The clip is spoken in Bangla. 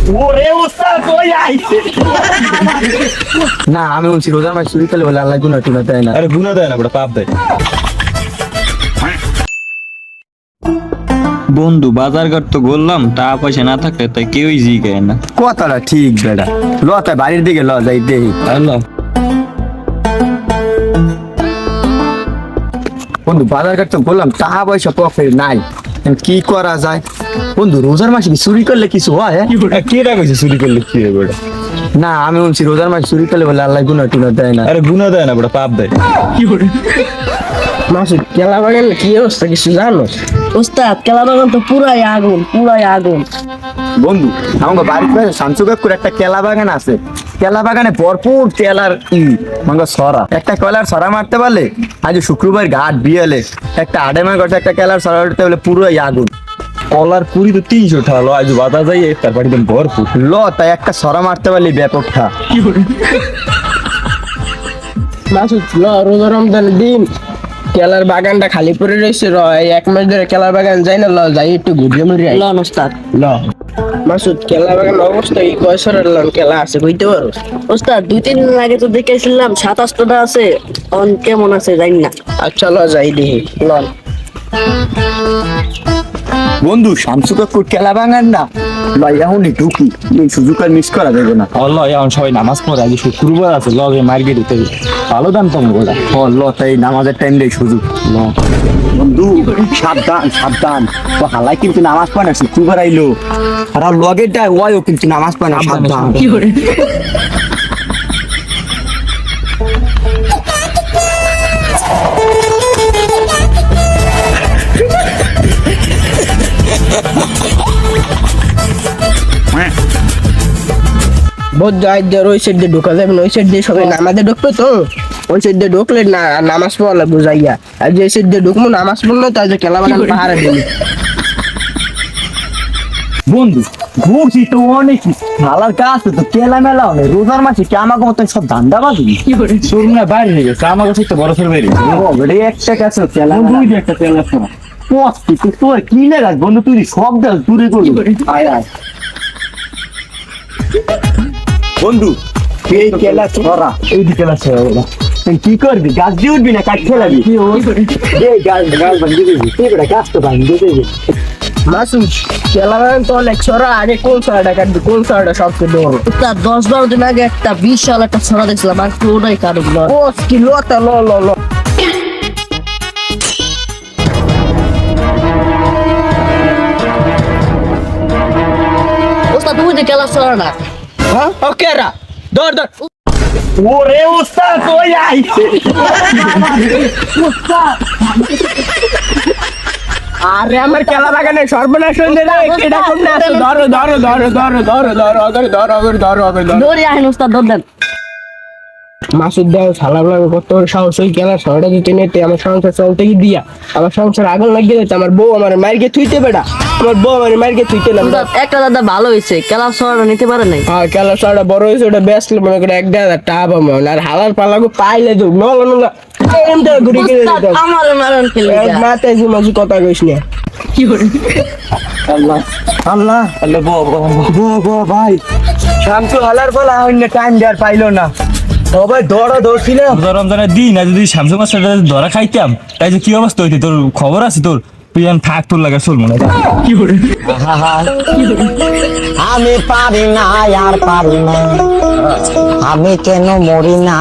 ওরে উস্তাদ কই আইছে? না আমি বলছি রোজার মাস চুরি করলে বলে আল্লাহ গুনাহ টুনা দেয় না। আরে গুনাহ দেয় না, বড় পাপ দেয়। বন্ধু বাজার ঘাট তো করলাম, টাকা পয়সা না থাকলে তাই কেউই জিগায় না। কথাটা ঠিক বেটা, ল তাই বাড়ির দিকে ল যাই দেই। হ্যালো বন্ধু বাজার ঘাট তো বললাম টাকা পয়সা পকেটে নাই, এখন কি করা যায়? বন্ধু রোজার মাসে কি চুরি করলে কিছু হয়? কে কইছে চুরি করলে কি হবে বড়? না আমি বলছি রোজার মাস চুরি করলে বলে আল্লাহ গুনাহ টুনা দেয় না। আরে গুনাহ দেয় না, বড় পাপ দেয়। মাসুদ কেলা বাগান কি অবস্থা কিছু জানো? উস্তাদ কেলা বাগান তো পুরাই আগুন, পুরাই আগুন। বন্ধু আমাকে বাড়ির পাশে শামসু কাকুর একটা কেলা বাগান আছে, কেলা বাগানে ভরপুর কেলার মানে সরা, একটা কেলার সরা মারতে পারলে আজ শুক্রবার ঘাট বিয়েলে একটা আড়াই করতে একটা কেলার সরা উঠতে বলে পুরোই আগুন। কলার কুড়ি তো 300 টাকা, আজ বাজার যাই তার বাড়িতে ভরপুর। ল তাই একটা সরা মারতে পারলি ব্যাপকটা। মাসুদ ল রোজা রমজানের দিন কেলার বাগানটা খালি পড়ে রয়েছে, এই 1 মাস ধরে কেলার বাগান যাই না, ল যাই একটু ঘুরিয়ে মুড়িয়ে আই। লন উস্তাদ। ল মাসুদ কেলা বাগান অবস্থা কি কয়সরের লন কেলা আছে কইতে পারো? উস্তাদ 2-3 দিন আগে তো দেখেছিলাম 27টা আছে, অন কেমন আছে জানি না। আচ্ছা ল যাই দেখি লন। বন্ধু শামসু কাকুর কেলা বাগান না, ল এখনই ঢুকি, এই সুযোগ আর মিস করা যাবে না। আল্লাহ এখন সবাই নামাজ পড়ে, আজ শুক্রবার আছে, লগে মার্কেট দিতে ভালো দাম কম গোলা। ল তাই নামাজের টাইম দেয় সুযোগ। ল বন্ধু সাবধান সাবধান, তো হালাই কিন্তু নামাজ পড়ে না, শুক্রবার আইলো আর লগেরটা ওয়াইও কিন্তু নামাজ পড়ে না, সাবধান। বোধ যায় যে ওই সাইড দিয়ে ঢোকা যাবে না, ওই সাইড দিয়ে সবাই নামাজে ঢুকবে তো, ওই সাইড দিয়ে ঢুকলে না নামাজ পড়লে বুঝাইয়া, আর যে সাইড দিয়ে ঢুকবো নামাজ পড়লো তাই যে কেলা বাগান পাহাড়ে দিলি। বন্ধু ঘুরছি তো অনেক ভালার কাজ তো কেলা মেলা অনেক, রোজার মাসে কি আমাকে মতন সব ধান্দা বাজি তোর না বাইরে হয়ে গেছে, আমার কাছে তো বড় সর বাইরে একটা কাছে কেলা দুই একটা তেল আছে না। পস্তি তো তোর কি লাগাস বন্ধু, তুই সব দেখ দূরে করবি। আয় আয় বন্ধু এই কেলা ছড়া, এই দিকে আছে ওরা। তুই কি করবি? গাছ দিয়ে উঠবি না কাঠ খেলাবি? এই গাছ গাছ ভাঙিয়ে দিবি, তুই বেটা গাছ তো ভাঙিয়ে দিবি। মাসুদ কেলা বাগান তো অনেক সরা, আগে কোন সরাটা কাটবি, কোন সরাটা সবচেয়ে বড়? উস্তাদ 10-12 দিন আগে একটা বিশাল একটা ছড়া দেখছিলাম, আর কি ওটাই কারণ লন। ও কি লতা ল ল ল। উস্তাদ তুমি তো কেলা ছড়া না। হ্যাঁ ওকে রা দৌড় দৌড়। ওরে উস্তাদ কই আইছে? আরে আমার কেলা বাগানে সর্বনাশ হয়ে রে, কেডা কোন আছে? ধরো ধরো ধরো ধরো ধরো ধরো ধরো ধরো ধরো ধরো। দৌড়ে আহেন উস্তাদ, দৌড় দেন। মাসুদ দাও সালাম লাগে কত সাহস, ওই কেলা শহরটা দিতে নিতে আমার সংসার চলতে কি দিয়া, আমার সংসার আগুন লাগিয়ে দিতে, আমার বউ আমার মারকে থুইতে বেটা, আমার বউ আমার মারকে থুইতে না। উস্তাদ একটা দাদা ভালো হয়েছে, কেলা ছড়াটা নিতে পারে নাই। হ্যাঁ কেলা শহরটা বড় হয়েছে, ওটা বেসলে মনে করে 1,000 টাকা পাবো, আর হালার পালাগো পাইলে তো নলা নলা এমটা ঘুরি করে উস্তাদ দিতাম। আমার মারণ খেলে মাথায় মাঝে কথা কইস না। আল্লাহ আল্লাহ আল্লাহ বো ভাই শামসু হালার বলা অন্য টাইম দেওয়ার পাইলো না, সবাই দৌড়া দৌড়ছিল। রোজা রমজানের দিন আর যদি স্যামসাং মাছটা ধরা খাইতাম তাই যে কি অবস্থা হইতে, তোর খবর আছে? তোর তুই এখন থাক, তোর লাগা চলবো না। আমি পারি না আর পারি না, আমি কেন মরি না।